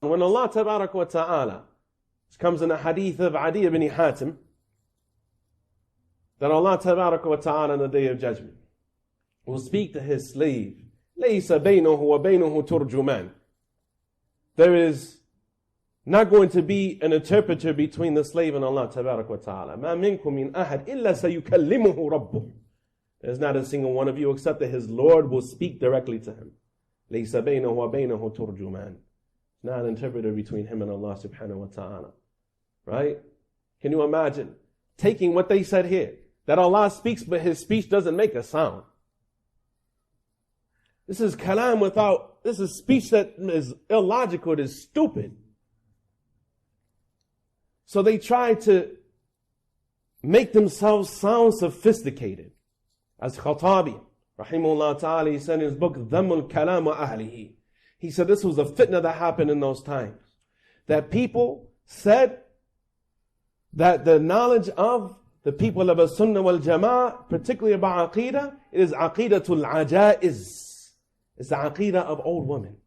When Allah Tabarak wa Ta'ala, this comes in the hadith of Adi ibn Hatim, that Allah Tabarak wa Ta'ala on the Day of Judgment will speak to his slave, لَيْسَ بَيْنَهُ وَبَيْنَهُ تُرْجُمَانٍ. There is not going to be an interpreter between the slave and Allah Tabarak wa Ta'ala. مَا مِنْكُم مِّنْ أَحَدٍ إِلَّا سَيُكَلِّمُهُ رَبُّهُ. There's not a single one of you except that his Lord will speak directly to him. لَيْسَ بَيْنَهُ وَبَيْنَهُ تُرْجُمَانٍ. Not an interpreter between him and Allah Subhanahu wa Ta'ala. Right? Can you imagine taking what they said here, that Allah speaks but his speech doesn't make a sound? This is kalam without, this is speech that is illogical, it is stupid. So they try to make themselves sound sophisticated. As Khattabi, rahimahullah ta'ala, he said in his book, Dhammul Kalam wa Ahlihi. He said this was a fitna that happened in those times. That people said that the knowledge of the people of As-Sunnah wal Jama'ah, particularly about Aqidah, it is Aqidatul Ajaiz. It's the Aqidah of old women.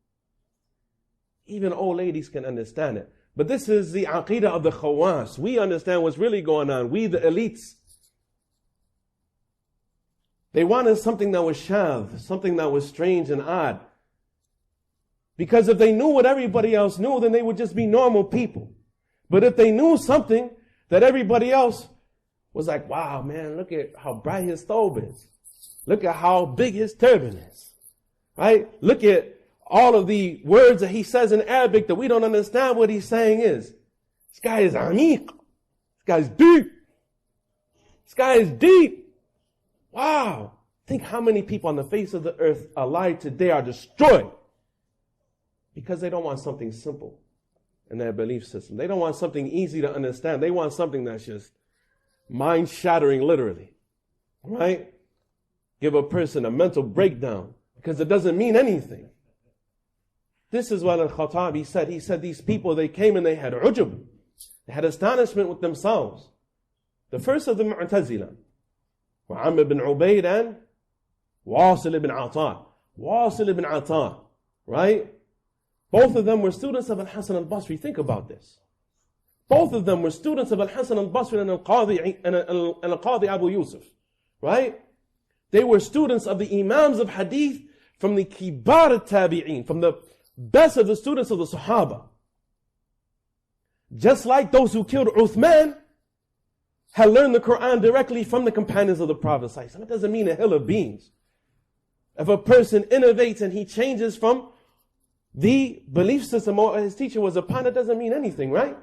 Even old ladies can understand it. But this is the Aqidah of the Khawas. We understand what's really going on. We, the elites. They wanted something that was shadh, something that was strange and odd. Because if they knew what everybody else knew, then they would just be normal people. But if they knew something that everybody else was like, wow, man, look at how bright his thobe is. Look at how big his turban is. Right? Look at all of the words that he says in Arabic that we don't understand what he's saying is. This guy is amiq. This guy's deep. This guy is deep. Wow. Think how many people on the face of the earth alive today are destroyed because they don't want something simple in their belief system. They don't want something easy to understand. They want something that's just mind-shattering, literally. Right? Give a person a mental breakdown because it doesn't mean anything. This is what Al-Khattabi said. He said these people, they came and they had ujub. They had astonishment with themselves. The first of the Mu'tazila, Amr ibn Ubayd and Waasil ibn Ataa. Waasil ibn Ataa, right? Both of them were students of Al-Hasan al-Basri. Think about this. Both of them were students of Al-Hasan al-Basri and Al-Qadi Abu Yusuf, right? They were students of the Imams of Hadith from the Kibar al-Tabi'een, from the best of the students of the Sahaba. Just like those who killed Uthman had learned the Quran directly from the companions of the Prophet. It doesn't mean a hill of beans. If a person innovates and he changes from the belief system or his teacher was upon, it doesn't mean anything, right?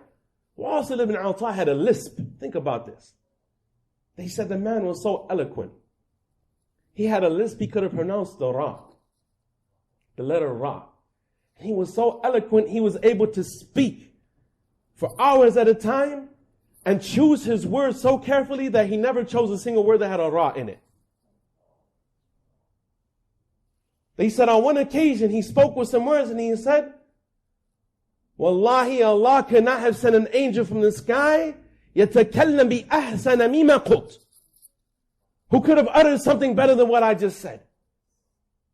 Waasil ibn Ataa had a lisp. Think about this. They said the man was so eloquent. He had a lisp, he could have pronounced the Ra, the letter Ra. He was so eloquent, he was able to speak for hours at a time and choose his words so carefully that he never chose a single word that had a Ra in it. They said on one occasion he spoke with some words and he said, Wallahi, Allah could not have sent an angel from the sky يَتَكَلَّمْ بِأَحْسَنَ مِمَا قُلْتُ, who could have uttered something better than what I just said.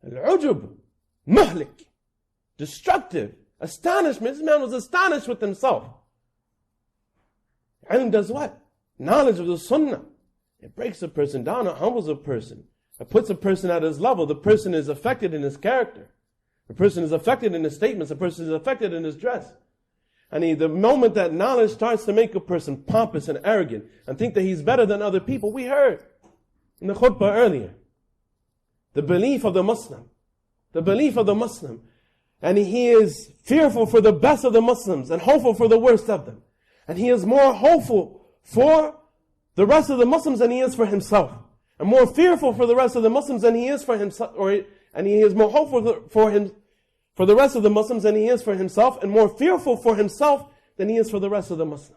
Al-ujub, muhlik, destructive, astonishment. This man was astonished with himself. Ilm does what? Knowledge of the sunnah. It breaks a person down, it humbles a person. It puts a person at his level. The person is affected in his character. The person is affected in his statements. The person is affected in his dress. And the moment that knowledge starts to make a person pompous and arrogant and think that he's better than other people, we heard in the khutbah earlier, the belief of the Muslim. The belief of the Muslim. And he is fearful for the best of the Muslims and hopeful for the worst of them. And he is more hopeful for the rest of the Muslims than he is for himself. And more fearful for the rest of the Muslims than he is for himself. And he is more hopeful for the rest of the Muslims than he is for himself. And more fearful for himself than he is for the rest of the Muslims.